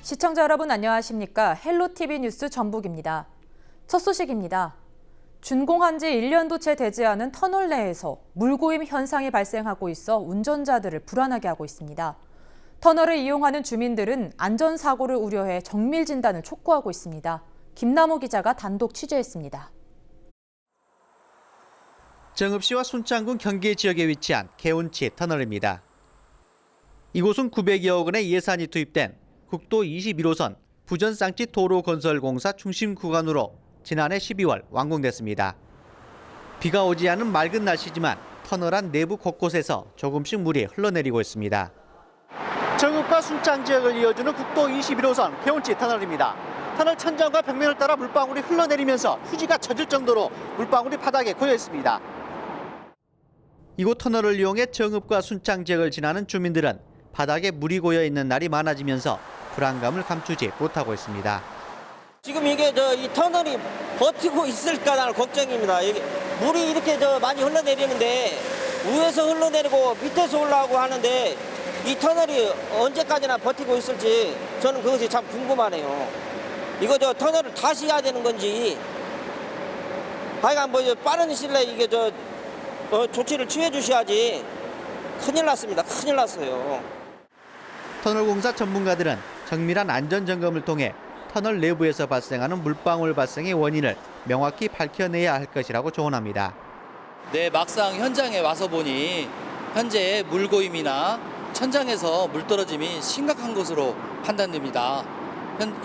시청자 여러분 안녕하십니까? 헬로티비 뉴스 전북입니다. 첫 소식입니다. 준공한 지 1년도 채 되지 않은 터널 내에서 물고임 현상이 발생하고 있어 운전자들을 불안하게 하고 있습니다. 터널을 이용하는 주민들은 안전사고를 우려해 정밀 진단을 촉구하고 있습니다. 김남호 기자가 단독 취재했습니다. 정읍시와 순창군 경계 지역에 위치한 개운치 터널입니다. 이곳은 900여 원의 예산이 투입된 국도 21호선 부전쌍치 도로건설공사 중심 구간으로 지난해 12월 완공됐습니다. 비가 오지 않은 맑은 날씨지만 터널 안 내부 곳곳에서 조금씩 물이 흘러내리고 있습니다. 정읍과 순창 지역을 이어주는 국도 21호선 개운치 터널입니다. 터널 천장과 벽면을 따라 물방울이 흘러내리면서 휴지가 젖을 정도로 물방울이 바닥에 고여 있습니다. 이곳 터널을 이용해 정읍과 순창 지역을 지나는 주민들은 바닥에 물이 고여 있는 날이 많아지면서 불안감을 감추지 못하고 있습니다. 지금 이게 이 터널이 버티고 있을까 나는 걱정입니다. 물이 이렇게 많이 흘러내리는데 위에서 흘러내리고 밑에서 올라오고 하는데 이 터널이 언제까지나 버티고 있을지 저는 그것이 참 궁금하네요. 이거 터널을 다시 해야 되는 건지 하여간 빠른 시일 내에 이게 조치를 취해 주셔야지. 큰일 났습니다. 큰일 났어요. 터널공사 전문가들은 정밀한 안전점검을 통해 터널 내부에서 발생하는 물방울 발생의 원인을 명확히 밝혀내야 할 것이라고 조언합니다. 네, 막상 현장에 와서 보니 현재 물고임이나 천장에서 물 떨어짐이 심각한 것으로 판단됩니다.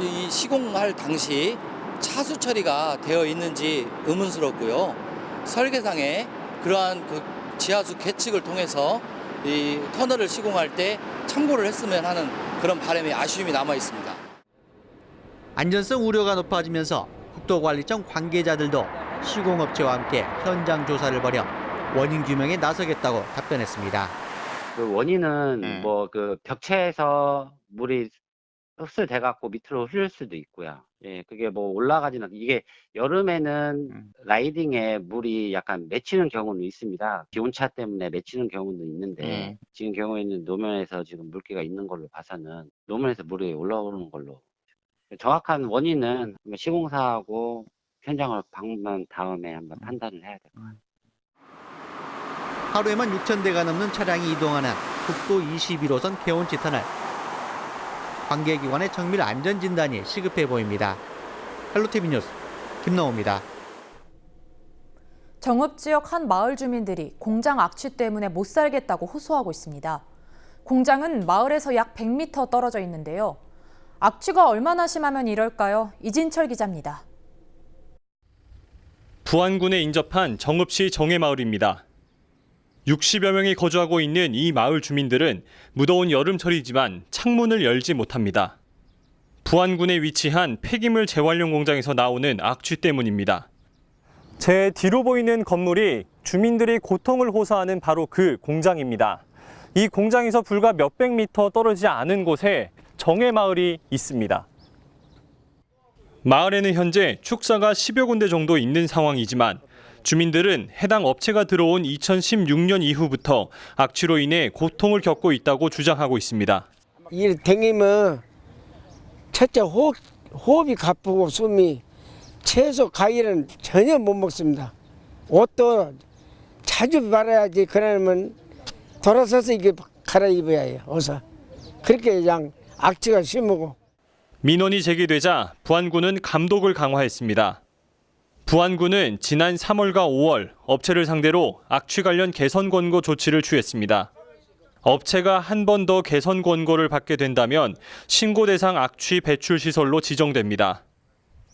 이 시공할 당시 차수 처리가 되어 있는지 의문스럽고요. 설계상에 그러한 지하수 계측을 통해서 이 터널을 시공할 때 참고를 했으면 하는 그런 바람의 아쉬움이 남아 있습니다. 안전성 우려가 높아지면서 국도관리청 관계자들도 시공업체와 함께 현장 조사를 벌여 원인 규명에 나서겠다고 답변했습니다. 그 원인은 벽체에서 물이 흡수돼 갖고 밑으로 흐를 수도 있고요. 예, 그게 올라가지는 이게 여름에는 라이딩에 물이 약간 맺히는 경우는 있습니다. 기온차 때문에 맺히는 경우도 있는데 지금 경우에는 노면에서 지금 물기가 있는 걸로 봐서는 노면에서 물이 올라오는 걸로 정확한 원인은 시공사하고 현장을 방문한 다음에 한번 판단을 해야 될 것 같아요. 하루에만 6,000대가 넘는 차량이 이동하는 국도 21호선 개운치 터널. 관계기관의 정밀 안전진단이 시급해 보입니다. 헬로티비 뉴스 김나호입니다. 정읍 지역 한 마을 주민들이 공장 악취 때문에 못 살겠다고 호소하고 있습니다. 공장은 마을에서 약 100m 떨어져 있는데요. 악취가 얼마나 심하면 이럴까요? 이진철 기자입니다. 부안군에 인접한 정읍시 정해마을입니다. 60여 명이 거주하고 있는 이 마을 주민들은 무더운 여름철이지만 창문을 열지 못합니다. 부안군에 위치한 폐기물 재활용 공장에서 나오는 악취 때문입니다. 제 뒤로 보이는 건물이 주민들이 고통을 호소하는 바로 그 공장입니다. 이 공장에서 불과 몇백 미터 떨어지지 않은 곳에 정해마을이 있습니다. 마을에는 현재 축사가 10여 군데 정도 있는 상황이지만 주민들은 해당 업체가 들어온 2016년 이후부터 악취로 인해 고통을 겪고 있다고 주장하고 있습니다. 일 댕기면 첫째 호흡이 가쁘고 숨이 채소 과일은 전혀 못 먹습니다. 옷도 자주 말아야지. 그러면 돌아서서 이게 갈아입어야 해요. 어서 그렇게 그냥 악취가 심하고. 민원이 제기되자 부안군은 감독을 강화했습니다. 부안군은 지난 3월과 5월 업체를 상대로 악취 관련 개선 권고 조치를 취했습니다. 업체가 한 번 더 개선 권고를 받게 된다면 신고 대상 악취 배출 시설로 지정됩니다.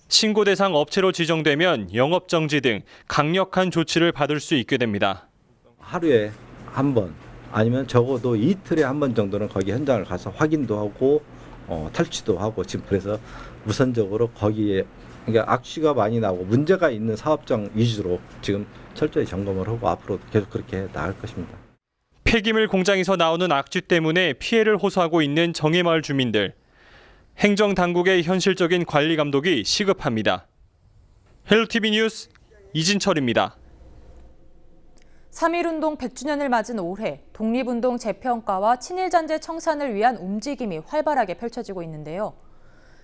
신고 대상 업체로 지정되면 영업 정지 등 강력한 조치를 받을 수 있게 됩니다. 하루에 한 번 아니면 적어도 이틀에 한 번 정도는 거기 현장을 가서 확인도 하고 탈취도 하고 지금 그래서 우선적으로 거기에 그러니까 악취가 많이 나고 문제가 있는 사업장 위주로 지금 철저히 점검을 하고 앞으로 계속 그렇게 나갈 것입니다. 폐기물 공장에서 나오는 악취 때문에 피해를 호소하고 있는 정해마을 주민들. 행정당국의 현실적인 관리 감독이 시급합니다. 헬로티비 뉴스 이진철입니다. 3.1운동 100주년을 맞은 올해 독립운동 재평가와 친일잔재 청산을 위한 움직임이 활발하게 펼쳐지고 있는데요.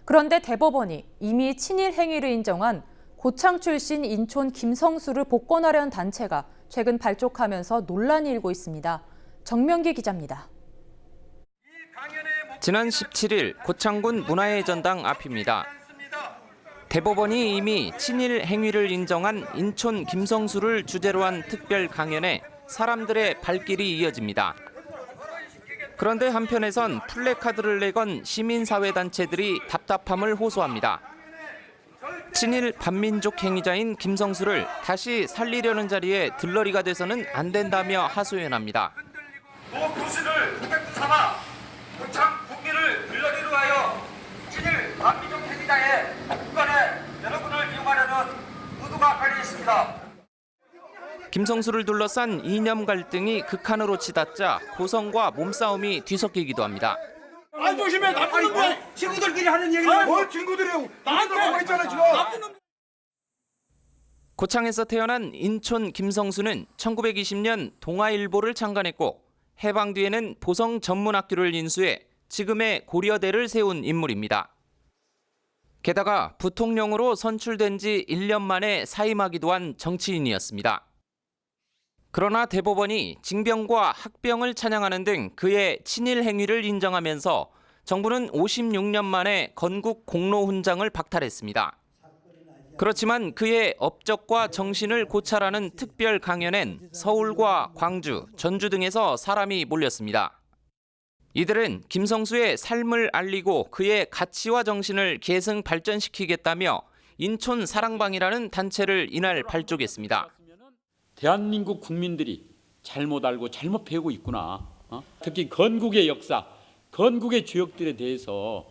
그런데 대법원이 이미 친일 행위를 인정한 고창 출신 인촌 김성수를 복권하려는 단체가 최근 발족하면서 논란이 일고 있습니다. 정명기 기자입니다. 지난 17일 고창군 문화의 전당 앞입니다. 대법원이 이미 친일 행위를 인정한 인촌 김성수를 주제로 한 특별 강연에 사람들의 발길이 이어집니다. 그런데 한편에선 플래카드를 내건 시민사회단체들이 답답함을 호소합니다. 친일 반민족 행위자인 김성수를 다시 살리려는 자리에 들러리가 돼서는 안 된다며 하소연합니다. 도시를 국백부 삼아 고창 국민을 들러리로 하여 친일 반민족 행위자의 국간에 여러분을 이용하려는 의도가 깔려 있습니다. 김성수를 둘러싼 이념 갈등이 극한으로 치닫자 고성과 몸싸움이 뒤섞이기도 합니다. 안 조심해. 나쁜 놈들 친구들끼리 하는 얘기야. 뭘 친구들이요? 나한테 하고 있잖아 지금. 고창에서 태어난 인촌 김성수는 1920년 동아일보를 창간했고 해방 뒤에는 보성 전문학교를 인수해 지금의 고려대를 세운 인물입니다. 게다가 부통령으로 선출된 지 1년 만에 사임하기도 한 정치인이었습니다. 그러나 대법원이 징병과 학병을 찬양하는 등 그의 친일 행위를 인정하면서 정부는 56년 만에 건국 공로훈장을 박탈했습니다. 그렇지만 그의 업적과 정신을 고찰하는 특별 강연엔 서울과 광주, 전주 등에서 사람이 몰렸습니다. 이들은 김성수의 삶을 알리고 그의 가치와 정신을 계승 발전시키겠다며 인촌 사랑방이라는 단체를 이날 발족했습니다. 대한민국 국민들이 잘못 알고 잘못 배우고 있구나. 특히 건국의 역사, 건국의 주역들에 대해서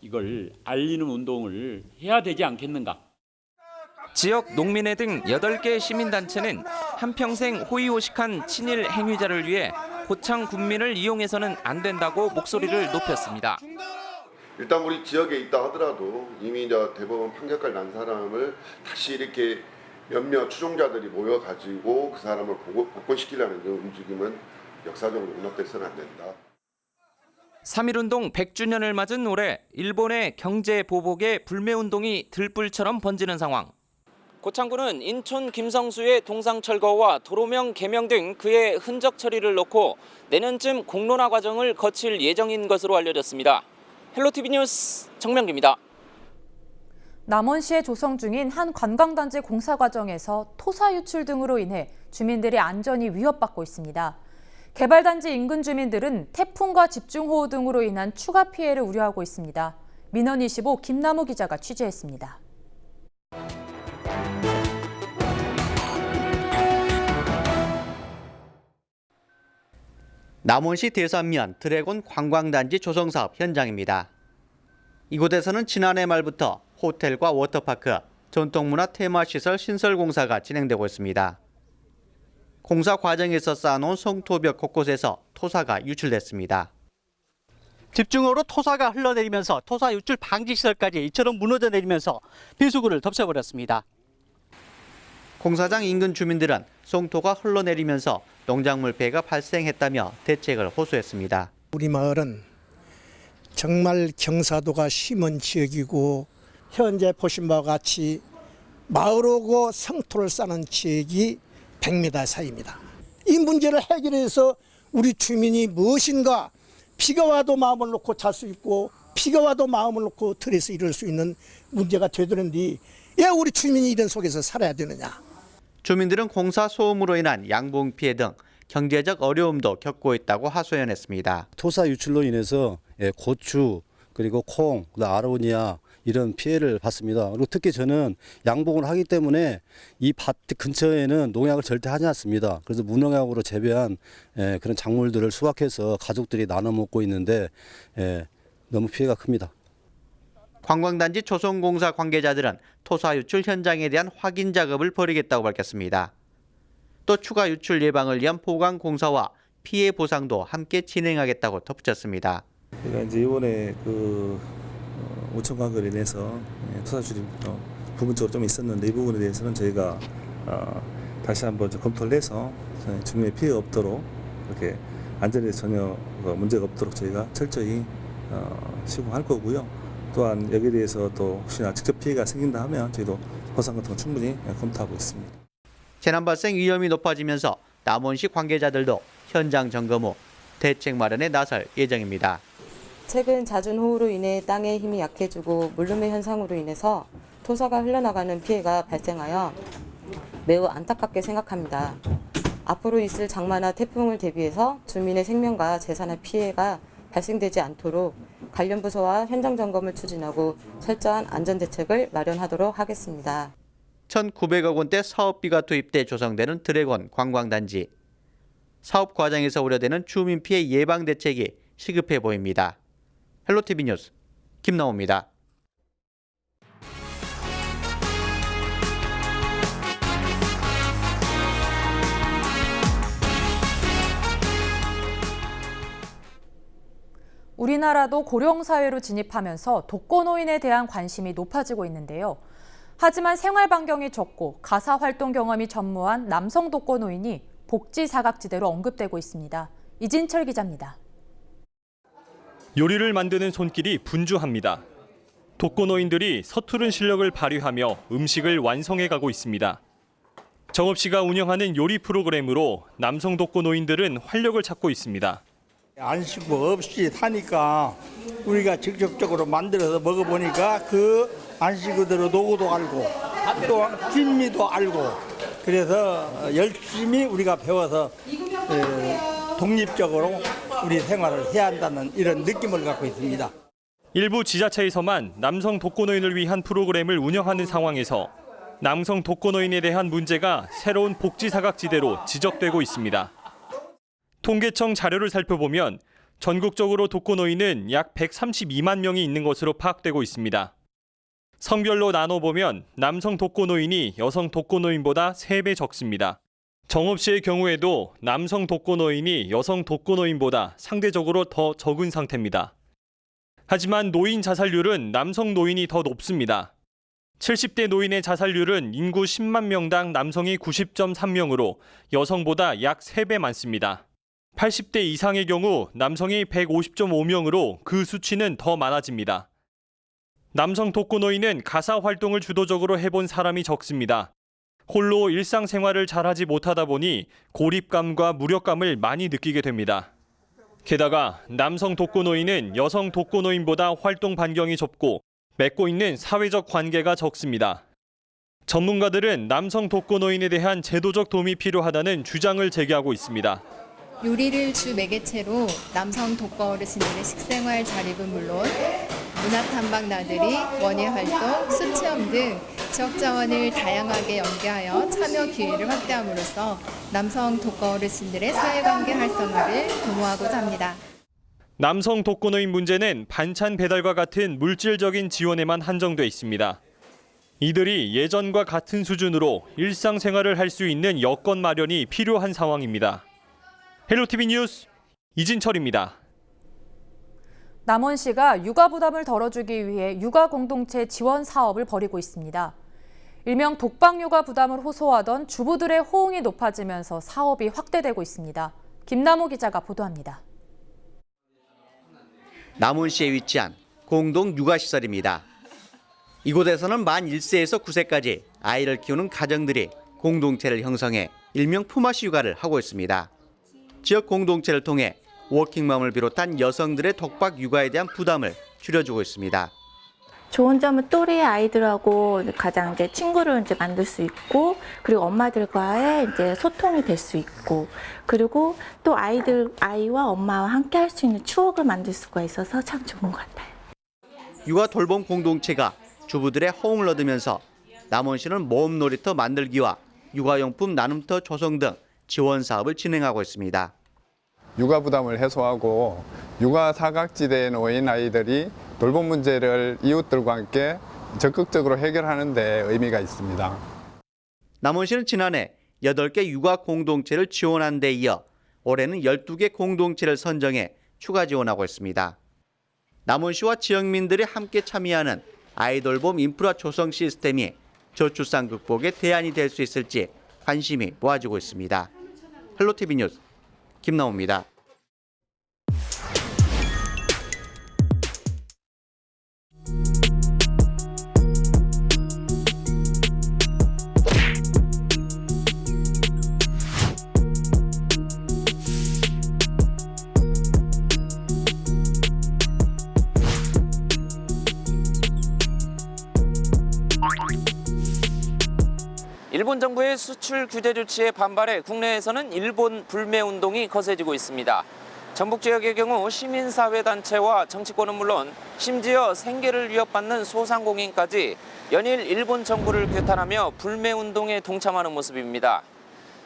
이걸 알리는 운동을 해야 되지 않겠는가. 지역 농민회 등 8개 시민단체는 한평생 호의호식한 친일 행위자를 위해 고창 군민을 이용해서는 안 된다고 목소리를 높였습니다. 일단 우리 지역에 있다 하더라도 이미 대법원 판결까지 난 사람을 다시 이렇게 몇몇 추종자들이 모여가지고 그 사람을 복권시키려는 움직임은 역사적으로 용납돼서는 안 된다. 3.1운동 100주년을 맞은 올해 일본의 경제 보복에 불매운동이 들불처럼 번지는 상황. 고창군은 인촌 김성수의 동상철거와 도로명 개명 등 그의 흔적 처리를 놓고 내년쯤 공론화 과정을 거칠 예정인 것으로 알려졌습니다. 헬로티비 뉴스 정명기입니다. 남원시에 조성 중인 한 관광단지 공사 과정에서 토사 유출 등으로 인해 주민들의 안전이 위협받고 있습니다. 개발단지 인근 주민들은 태풍과 집중호우 등으로 인한 추가 피해를 우려하고 있습니다. 민원25 김나무 기자가 취재했습니다. 남원시 대산면 드래곤 관광단지 조성사업 현장입니다. 이곳에서는 지난해 말부터 호텔과 워터파크, 전통문화 테마시설 신설 공사가 진행되고 있습니다. 공사 과정에서 쌓아놓은 성토벽 곳곳에서 토사가 유출됐습니다. 집중호우로 토사가 흘러내리면서 토사 유출 방지 시설까지 이처럼 무너져 내리면서 배수구를 덮쳐버렸습니다. 공사장 인근 주민들은 송토가 흘러내리면서 농작물 폐가 발생했다며 대책을 호소했습니다. 우리 마을은 정말 경사도가 심한 지역이고 현재 보신 바와 같이 마을하고 성토를 쌓는 지역이 100m 사이입니다. 이 문제를 해결해서 우리 주민이 무엇인가 비가 와도 마음을 놓고 잘 수 있고 비가 와도 마음을 놓고 들에서 이룰 수 있는 문제가 되더는데 왜 우리 주민이 이런 속에서 살아야 되느냐. 주민들은 공사 소음으로 인한 양봉 피해 등 경제적 어려움도 겪고 있다고 하소연했습니다. 토사 유출로 인해서 고추 그리고 콩, 아로니아 이런 피해를 받습니다. 그리고 특히 저는 양봉을 하기 때문에 이 밭 근처에는 농약을 절대 하지 않습니다. 그래서 무농약으로 재배한 그런 작물들을 수확해서 가족들이 나눠 먹고 있는데 너무 피해가 큽니다. 관광단지 조성공사 관계자들은 토사 유출 현장에 대한 확인 작업을 벌이겠다고 밝혔습니다. 또 추가 유출 예방을 위한 보강 공사와 피해 보상도 함께 진행하겠다고 덧붙였습니다. 제가 이제 이번에 그 5천 관계로 인해서 토사 유출이 부분적으로 좀 있었는데 이 부분에 대해서는 저희가 다시 한번 검토를 해서 주민의 피해 없도록 이렇게 안전에 전혀 문제가 없도록 저희가 철저히 시공할 거고요. 또한 여기에 대해서 또 혹시나 직접 피해가 생긴다 하면 저희도 보상 같은 거 충분히 검토하고 있습니다. 재난 발생 위험이 높아지면서 남원시 관계자들도 현장 점검 후 대책 마련에 나설 예정입니다. 최근 잦은 호우로 인해 땅의 힘이 약해지고 물름의 현상으로 인해서 토사가 흘러나가는 피해가 발생하여 매우 안타깝게 생각합니다. 앞으로 있을 장마나 태풍을 대비해서 주민의 생명과 재산의 피해가 발생되지 않도록 관련 부서와 현장 점검을 추진하고 철저한 안전대책을 마련하도록 하겠습니다. 1,900억 원대 사업비가 투입돼 조성되는 드래곤 관광단지. 사업 과정에서 우려되는 주민 피해 예방 대책이 시급해 보입니다. 헬로티비 뉴스 김나옵니다. 우리나라도 고령사회로 진입하면서 독거노인에 대한 관심이 높아지고 있는데요. 하지만 생활 반경이 좁고 가사 활동 경험이 전무한 남성 독거노인이 복지 사각지대로 언급되고 있습니다. 이진철 기자입니다. 요리를 만드는 손길이 분주합니다. 독거노인들이 서투른 실력을 발휘하며 음식을 완성해가고 있습니다. 정읍시가 운영하는 요리 프로그램으로 남성 독거노인들은 활력을 찾고 있습니다. 안식구 없이 사니까 우리가 직접적으로 만들어서 먹어보니까 그 안식구대로 노고도 알고 또 진미도 알고 그래서 열심히 우리가 배워서 독립적으로 우리 생활을 해야 한다는 이런 느낌을 갖고 있습니다. 일부 지자체에서만 남성 독거노인을 위한 프로그램을 운영하는 상황에서 남성 독거노인에 대한 문제가 새로운 복지 사각지대로 지적되고 있습니다. 통계청 자료를 살펴보면 전국적으로 독거노인은 약 132만 명이 있는 것으로 파악되고 있습니다. 성별로 나눠보면 남성 독거노인이 여성 독거노인보다 3배 적습니다. 정읍시의 경우에도 남성 독거노인이 여성 독거노인보다 상대적으로 더 적은 상태입니다. 하지만 노인 자살률은 남성 노인이 더 높습니다. 70대 노인의 자살률은 인구 10만 명당 남성이 90.3명으로 여성보다 약 3배 많습니다. 80대 이상의 경우 남성이 150.5명으로 그 수치는 더 많아집니다. 남성 독거노인은 가사 활동을 주도적으로 해본 사람이 적습니다. 홀로 일상생활을 잘하지 못하다 보니 고립감과 무력감을 많이 느끼게 됩니다. 게다가 남성 독거노인은 여성 독거노인보다 활동 반경이 좁고 맺고 있는 사회적 관계가 적습니다. 전문가들은 남성 독거노인에 대한 제도적 도움이 필요하다는 주장을 제기하고 있습니다. 요리를 주 매개체로 남성 독거 어르신들의 식생활 자립은 물론 문화탐방 나들이, 원예활동, 수체험 등 지역 자원을 다양하게 연계하여 참여 기회를 확대함으로써 남성 독거 어르신들의 사회관계 활성화를 도모하고자 합니다. 남성 독거노인 문제는 반찬 배달과 같은 물질적인 지원에만 한정돼 있습니다. 이들이 예전과 같은 수준으로 일상생활을 할 수 있는 여건 마련이 필요한 상황입니다. 헬로티비 뉴스 이진철입니다. 남원시가 육아 부담을 덜어주기 위해 육아 공동체 지원 사업을 벌이고 있습니다. 일명 독방 육아 부담을 호소하던 주부들의 호응이 높아지면서 사업이 확대되고 있습니다. 김남호 기자가 보도합니다. 남원시에 위치한 공동 육아시설입니다. 이곳에서는 만 1세에서 9세까지 아이를 키우는 가정들이 공동체를 형성해 일명 품앗이 육아를 하고 있습니다. 지역 공동체를 통해 워킹맘을 비롯한 여성들의 독박 육아에 대한 부담을 줄여주고 있습니다. 좋은 점은 또래의 아이들하고 가장 친구를 만들 수 있고, 그리고 엄마들과의 소통이 될 수 있고, 그리고 또 아이와 엄마와 함께 할 수 있는 추억을 만들 수가 있어서 참 좋은 것 같아요. 육아 돌봄 공동체가 주부들의 호응을 얻으면서 남원시는 모험 놀이터 만들기와 육아용품 나눔터 조성 등 지원 사업을 진행하고 있습니다. 육아 부담을 해소하고 육아 사각지대에 놓인 아이들이 돌봄 문제를 이웃들과 함께 적극적으로 해결하는 데 의미가 있습니다. 남원시는 지난해 8개 육아 공동체를 지원한 데 이어 올해는 12개 공동체를 선정해 추가 지원하고 있습니다. 남원시와 지역민들이 함께 참여하는 아이돌봄 인프라 조성 시스템이 저출산 극복의 대안이 될 수 있을지 관심이 모아지고 있습니다. 헬로티비 뉴스 김나옵니다. 일본 정부의 수출 규제 조치에 반발해 국내에서는 일본 불매 운동이 거세지고 있습니다. 전북 지역의 경우 시민사회단체와 정치권은 물론 심지어 생계를 위협받는 소상공인까지 연일 일본 정부를 규탄하며 불매 운동에 동참하는 모습입니다.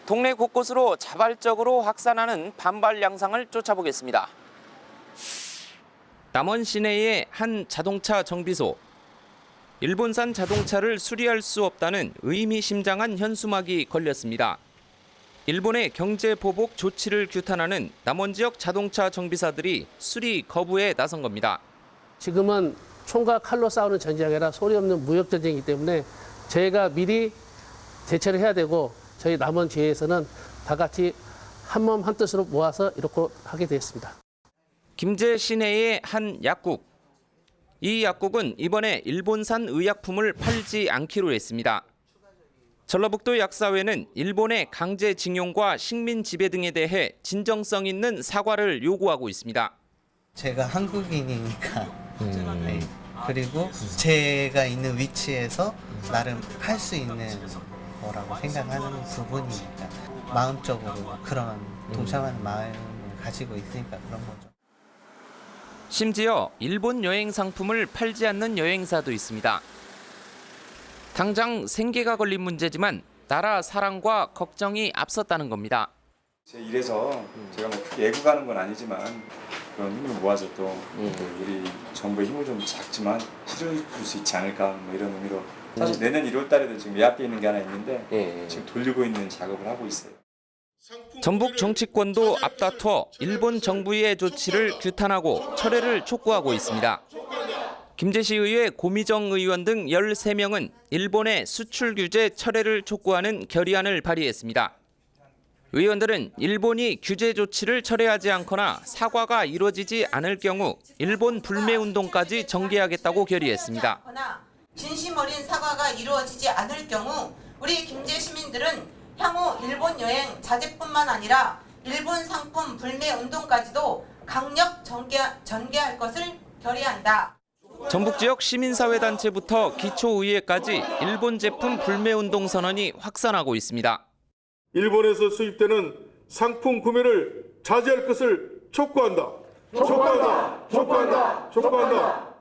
동네 곳곳으로 자발적으로 확산하는 반발 양상을 쫓아보겠습니다. 남원 시내의 한 자동차 정비소. 일본산 자동차를 수리할 수 없다는 의미심장한 현수막이 걸렸습니다. 일본의 경제 보복 조치를 규탄하는 남원 지역 자동차 정비사들이 수리 거부에 나선 겁니다. 지금은 총과 칼로 싸우는 전쟁이 아니라 소리 없는 무역 전쟁이기 때문에 저희가 미리 대처를 해야 되고 저희 남원 지회에서는 다 같이 한몸 한뜻으로 모아서 이렇게 하게 되었습니다. 김제 시내의 한 약국. 이 약국은 이번에 일본산 의약품을 팔지 않기로 했습니다. 전라북도 약사회는 일본의 강제징용과 식민 지배 등에 대해 진정성 있는 사과를 요구하고 있습니다. 제가 한국인이니까 네. 그리고 제가 있는 위치에서 나름 할 수 있는 거라고 생각하는 부분이니까 마음적으로 그런 동참하는 마음을 가지고 있으니까 그런 거죠. 심지어 일본 여행 상품을 팔지 않는 여행사도 있습니다. 당장 생계가 걸린 문제지만 나라 사랑과 걱정이 앞섰다는 겁니다. 제 일에서 제가 뭐 크게 애국하는 건 아니지만 그런 힘을 모아서 또 우리 정부의 힘을 좀 작지만 실어줄 수 있지 않을까 뭐 이런 의미로 사실 내년 1월 달에도 지금 예약돼 있는 게 하나 있는데 지금 돌리고 있는 작업을 하고 있어요. 전북 정치권도 앞다투어 일본 정부의 조치를 규탄하고 철회를 촉구하고 있습니다. 김제시의회 고미정 의원 등 13명은 일본의 수출 규제 철회를 촉구하는 결의안을 발의했습니다. 의원들은 일본이 규제 조치를 철회하지 않거나 사과가 이루어지지 않을 경우 일본 불매 운동까지 전개하겠다고 결의했습니다. 진심 어린 사과가 이루어지지 않을 경우 우리 김제 시민들은 향후 일본 여행 자제뿐만 아니라 일본 상품 불매 운동까지도 강력 전개할 것을 결의한다. 전북 지역 시민사회단체부터 기초의회까지 일본 제품 불매 운동 선언이 확산하고 있습니다. 일본에서 수입되는 상품 구매를 자제할 것을 촉구한다. 촉구한다.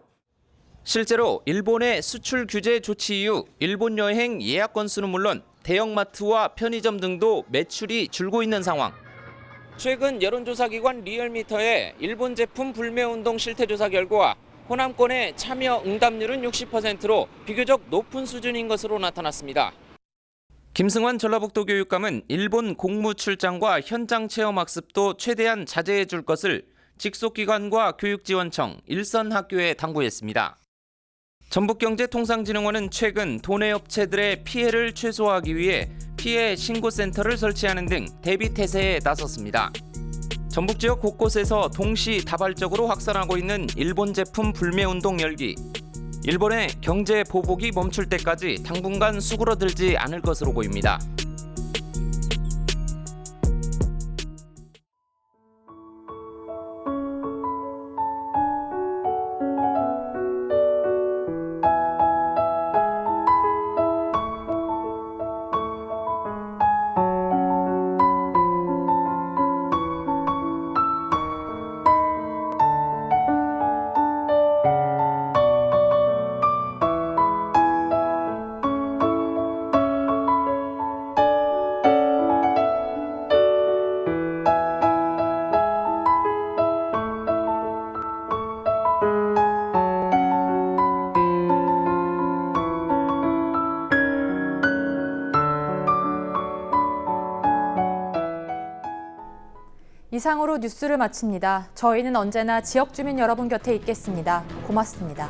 실제로 일본의 수출 규제 조치 이후 일본 여행 예약 건수는 물론 대형마트와 편의점 등도 매출이 줄고 있는 상황. 최근 여론조사기관 리얼미터의 일본 제품 불매 운동 실태조사 결과 호남권의 참여 응답률은 60%로 비교적 높은 수준인 것으로 나타났습니다. 김승환 전라북도 교육감은 일본 공무 출장과 현장 체험 학습도 최대한 자제해 줄 것을 직속기관과 교육지원청, 일선학교에 당부했습니다. 전북경제통상진흥원은 최근 도내 업체들의 피해를 최소화하기 위해 피해 신고센터를 설치하는 등 대비 태세에 나섰습니다. 전북 지역 곳곳에서 동시다발적으로 확산하고 있는 일본 제품 불매 운동 열기. 일본의 경제 보복이 멈출 때까지 당분간 수그러들지 않을 것으로 보입니다. 이상으로 뉴스를 마칩니다. 저희는 언제나 지역 주민 여러분 곁에 있겠습니다. 고맙습니다.